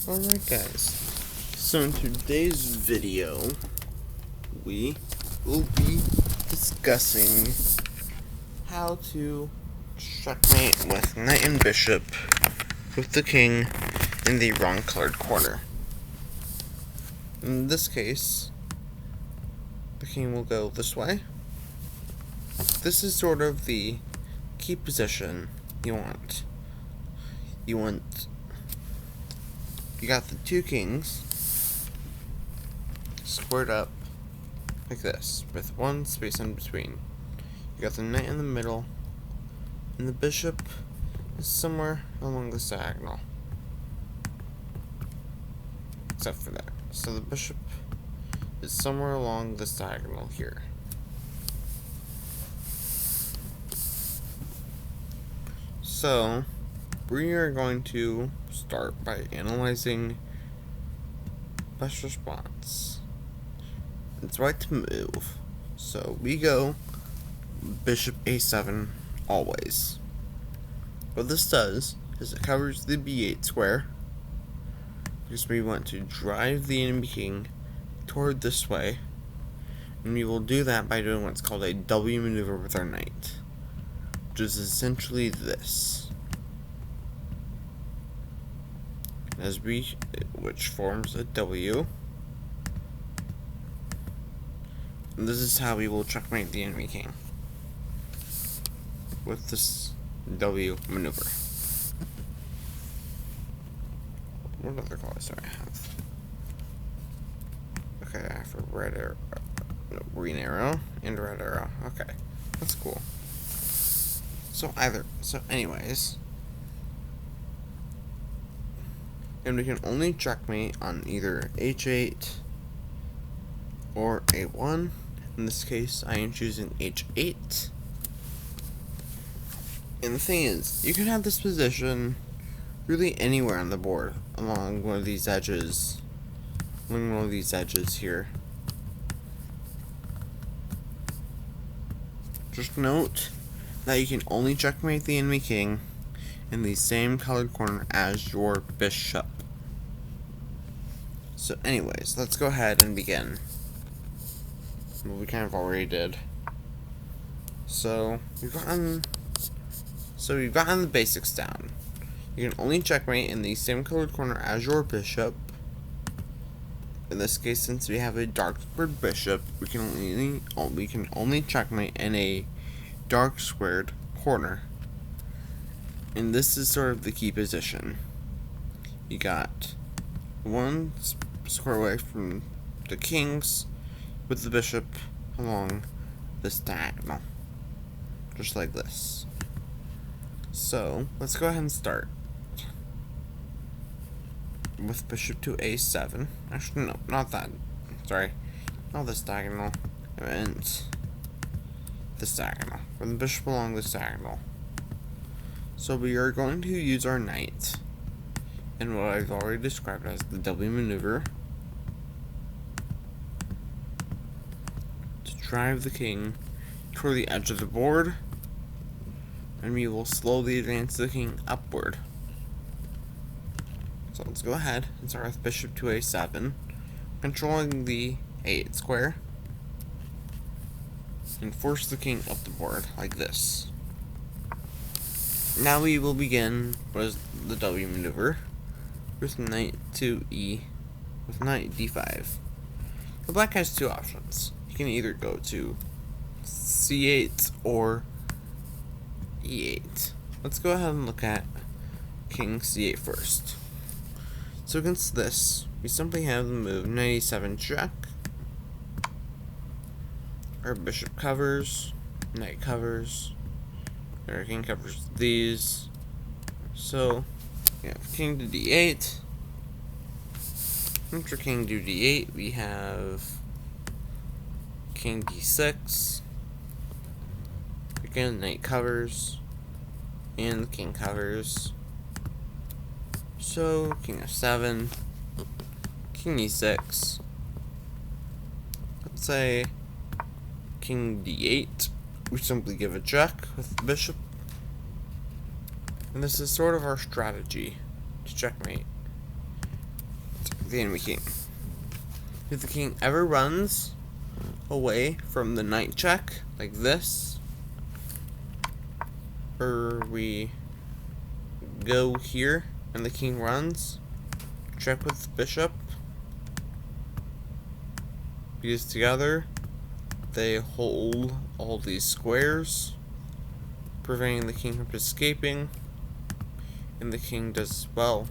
Alright guys, so in today's video, we will be discussing how to checkmate with knight and bishop with the king in the wrong colored corner. In this case, the king will go this way. This is sort of the key position you want. You got the two kings squared up like this, with one space in between. You got the knight in the middle, and the bishop is somewhere along the diagonal. Except for that. So the bishop is somewhere along this diagonal here. So we are going to start by analyzing best response. It's right to move, so we go bishop a7 always. What this does is it covers the b8 square, because we want to drive the enemy king toward this way, and we will do that by doing what's called a W maneuver with our knight, which is essentially this. Which forms a W. And this is how we will checkmate the enemy king, with this W maneuver. What other colors do I have? Okay, I have a red arrow, green arrow, and red arrow. Okay, that's cool. So anyways. And we can only checkmate on either h8 or a1. In this case, I am choosing h8. And the thing is, you can have this position really anywhere on the board, along one of these edges. Here. Just note that you can only checkmate the enemy king in the same colored corner as your bishop. So anyways, let's go ahead and begin. Well, we kind of already did. So we've gotten the basics down. You can only checkmate in the same colored corner as your bishop. In this case, since we have a dark squared bishop, we can only checkmate in a dark squared corner. And this is sort of the key position. You got one square away from the kings with the bishop along this diagonal. Just like this. So, let's go ahead and start with bishop to a7. Actually, no, not that. Sorry. Not this diagonal. And this diagonal. From the bishop along this diagonal. So we are going to use our knight in what I've already described as the W maneuver to drive the king toward the edge of the board, and we will slowly advance the king upward. So let's go ahead and start with bishop to a7, controlling the a8 square, and force the king up the board like this. Now we will begin with the W maneuver with knight to with knight d5. The black has two options. You can either go to c8 or e8. Let's go ahead and look at king c8 first. So against this, we simply have the move knight e7 check. Our bishop covers, knight covers, our king covers these. So we have king to d8. After king to d8, we have king d6. Again, knight covers, and the king covers. So king f7, king e6. Let's say king d8. We simply give a check with the bishop. And this is sort of our strategy to checkmate. the enemy king. If the king ever runs away from the knight check, like this, or we go here and the king runs, check with the bishop, because together they hold all these squares, preventing the king from escaping, and the king does well,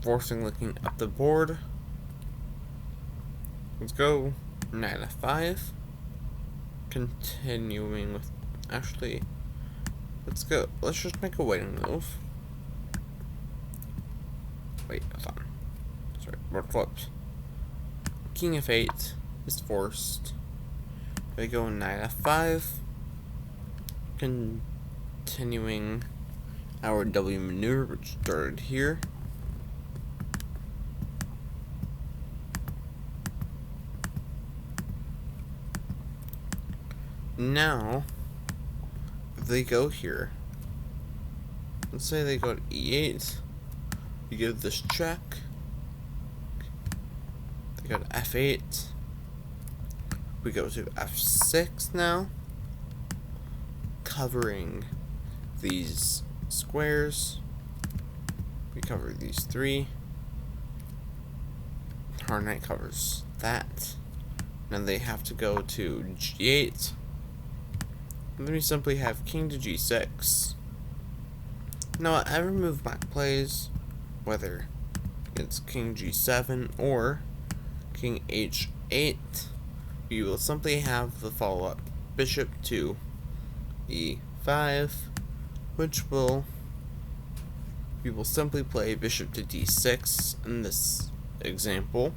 forcing the king up the board. Let's go knight f5, continuing with, actually, let's just make a waiting move. Wait, hold on, sorry, board flipped. King f8 is forced. We go knight f5, continuing our W maneuver, which started here. Now, if they go here, let's say they go to e8, we give this check, they go to f8, we go to f6 now, covering these squares, we cover these three, our knight covers that, and they have to go to g8, and then we simply have king to g6. Now whatever move black plays, whether it's king g7 or king h8, we will simply have the follow-up bishop to e5, which we will simply play bishop to d6 in this example,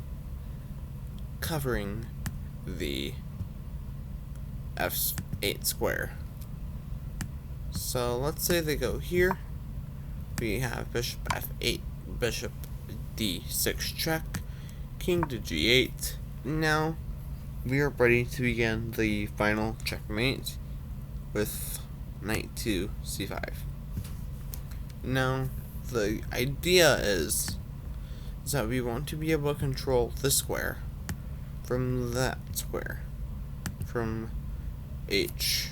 covering the f8 square. So let's say they go here, we have bishop f8, bishop d6 check, king to g8. Now we are ready to begin the final checkmate with knight to c5. Now the idea is that we want to be able to control this square from that square, from h8.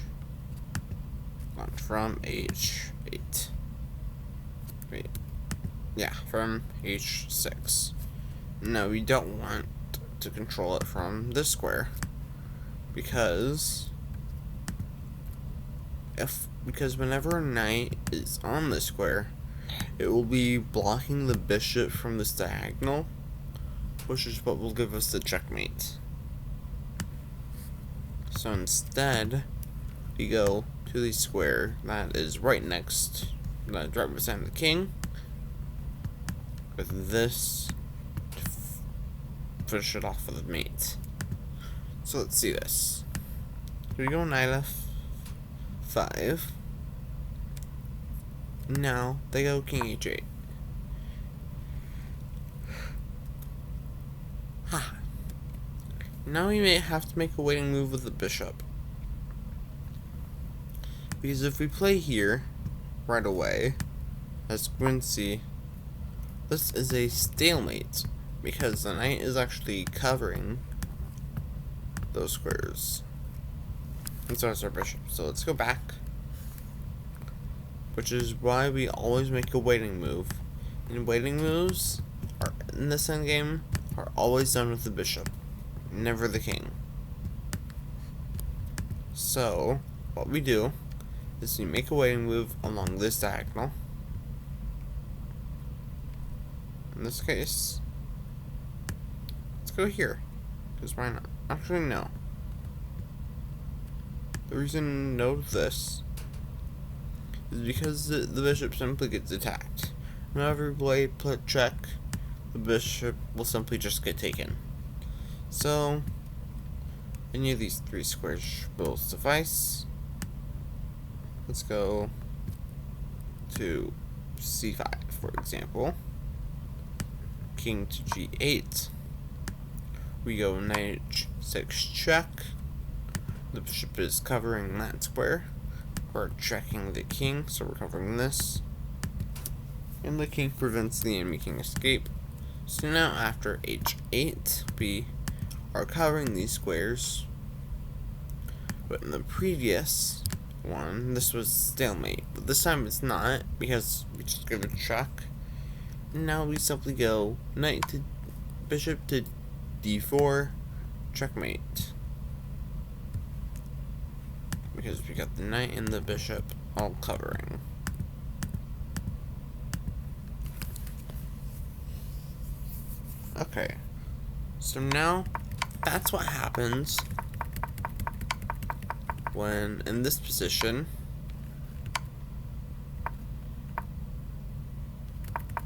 Wait, yeah, from h6. No, we don't want to control it from this square, because whenever a knight is on the square, it will be blocking the bishop from this diagonal, which is what will give us the checkmate. So instead, we go to the square that is right beside the king, with this to finish it off with a mate. So let's see this. We go knight f5. Now they go king h8. Now we may have to make a waiting move with the bishop, because if we play here right away, as we can see, this is a stalemate, because the knight is actually covering those squares, and so is our bishop. So let's go back, which is why we always make a waiting move, and waiting moves are in this endgame are always done with the bishop, never the king. So what we do is we make a waiting move along this diagonal. In this case, let's go here, because why not? Actually, no. The reason no to this is because the bishop simply gets attacked. Whenever we play check, the bishop will simply just get taken. So any of these three squares will suffice. Let's go to c5, for example. King to g8. We go knight h6 check. The bishop is covering that square. We're checking the king, so we're covering this. And the king prevents the enemy king escape. So now after h8, we are covering these squares. But in the previous one, this was stalemate. But this time it's not, because we just give a check. And now we simply go knight to bishop to d4, checkmate. Because we got the knight and the bishop all covering. Okay, so now that's what happens when in this position.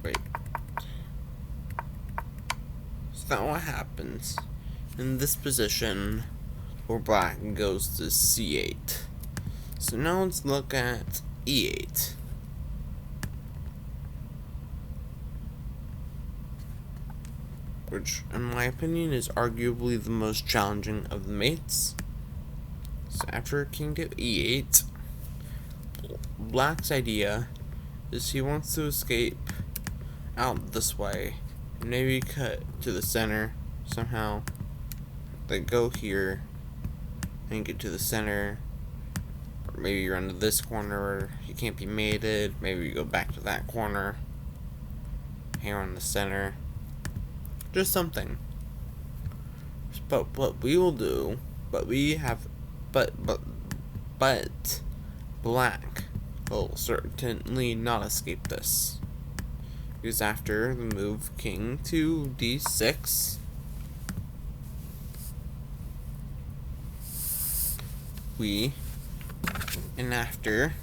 Wait. So that's what happens in this position where black goes to c8. So now let's look at e8. Which, in my opinion, is arguably the most challenging of the mates. So after king to e8, black's idea is he wants to escape out this way, and maybe cut to the center somehow. Like go here and get to the center, or maybe run to this corner where he can't be mated. Maybe you go back to that corner, hang on the center. Just something. But what we will do, but black will certainly not escape this. Because after the move king to d6, and after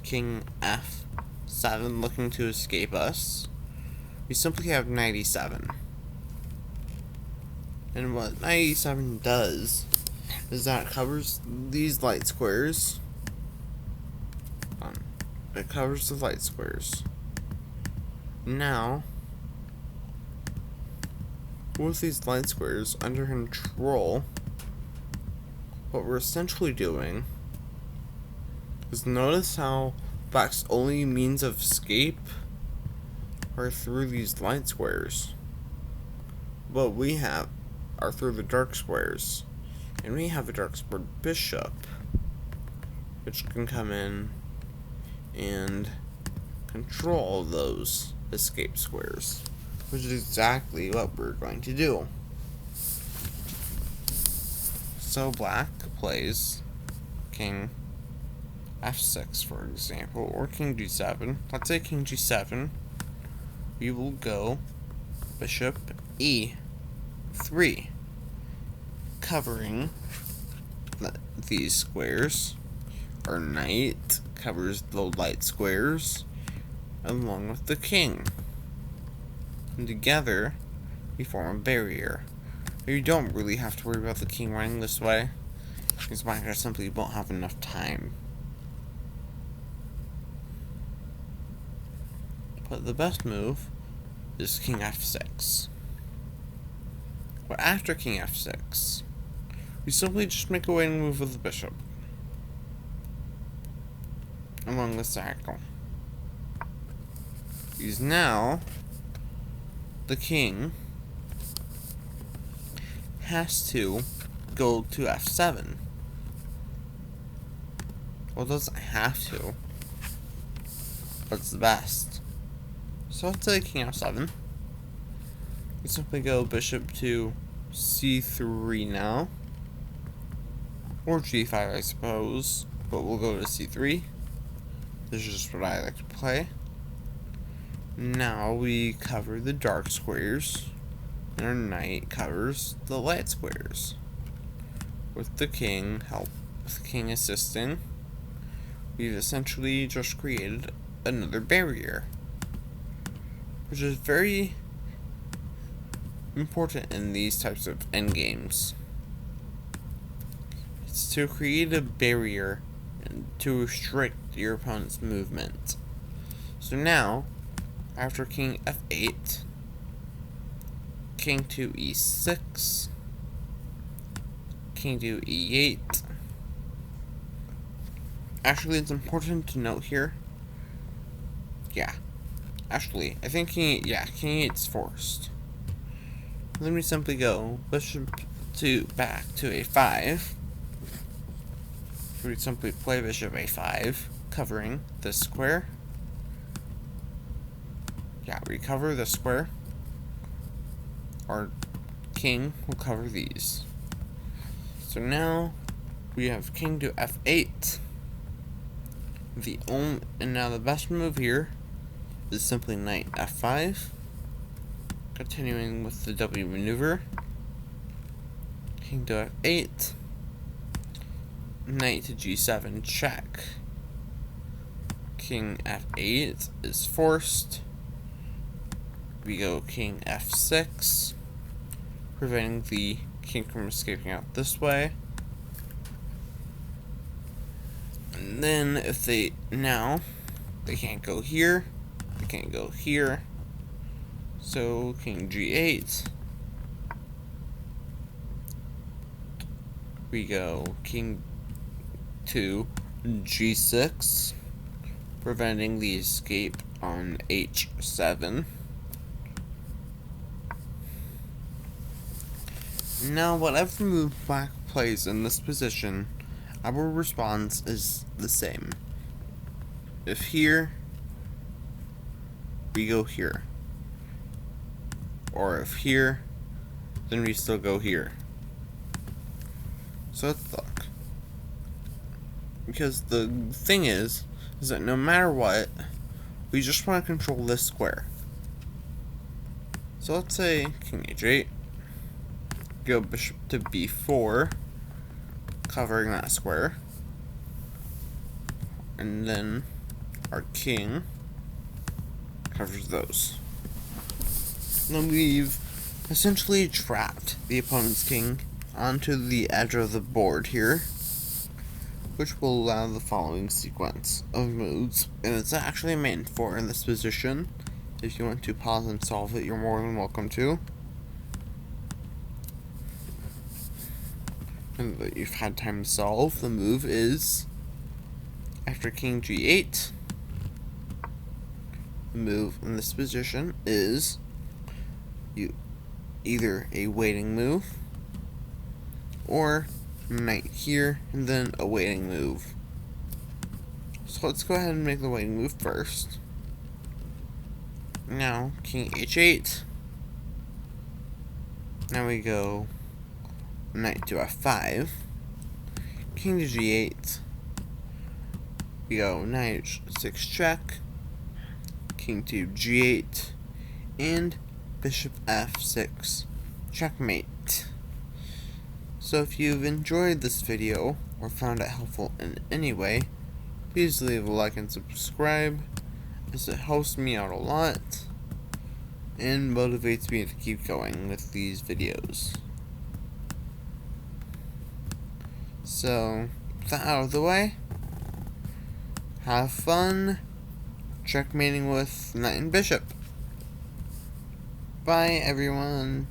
king f7 looking to escape us, we simply have knight e7. And what knight e7 does is that it covers these light squares. It covers the light squares. Now, with these light squares under control, what we're essentially doing is notice how black's only means of escape are through these light squares. What we have are through the dark squares. And we have a dark square bishop, which can come in and control those escape squares, which is exactly what we're going to do. So black plays king f6, for example, or king g7. Let's say king g7. We will go bishop e3, covering these squares. Our knight covers the light squares along with the king, and together we form a barrier. You don't really have to worry about the king running this way, because black just simply won't have enough time. But the best move is king f6. But after king f6, we simply just make a winning move with the bishop along the diagonal. Because now the king has to go to f7. Well, it doesn't have to, but it's the best. So let's say king f7. We simply go bishop to c3 now, or g5 I suppose, but we'll go to c3. This is just what I like to play. Now we cover the dark squares, and our knight covers the light squares. With the king assisting, we've essentially just created another barrier, which is very important in these types of endgames. It's to create a barrier and to restrict your opponent's movement. So now, after king f8, king to e6, king to e8. Actually, it's important to note here, Actually, I think king 8's forced. Then we simply go bishop back to a5. We simply play bishop a5, covering this square. Yeah, we cover this square. Our king will cover these. So now we have king to f8. And now the best move here is simply knight f5. Continuing with the W maneuver. King to f8. Knight to g7 check. King f8 is forced. We go king f6, preventing the king from escaping out this way. And then if they can't go here, they can't go here. So king g8. We go king to g6, preventing the escape on h7. Now, whatever move black plays in this position, our response is the same. If here, we go here. Or if here, then we still go here. So let's look. Because the thing is that no matter what, we just want to control this square. So let's say king h8. Go bishop to b4, covering that square. And then our king covers those. Then we've essentially trapped the opponent's king onto the edge of the board here, which will allow the following sequence of moves. And it's actually made for in this position. If you want to pause and solve it, you're more than welcome to. And that you've had time to solve, the move is after king g8. The move in this position is either a waiting move or knight here and then a waiting move. So let's go ahead and make the waiting move first. Now king h8. Now we go knight to f5, king to g8, we go knight h6 check, king to g8, and bishop f6, checkmate. So if you've enjoyed this video, or found it helpful in any way, please leave a like and subscribe, as it helps me out a lot, and motivates me to keep going with these videos. So, with that out of the way, have fun checkmating with knight and bishop. Bye, everyone.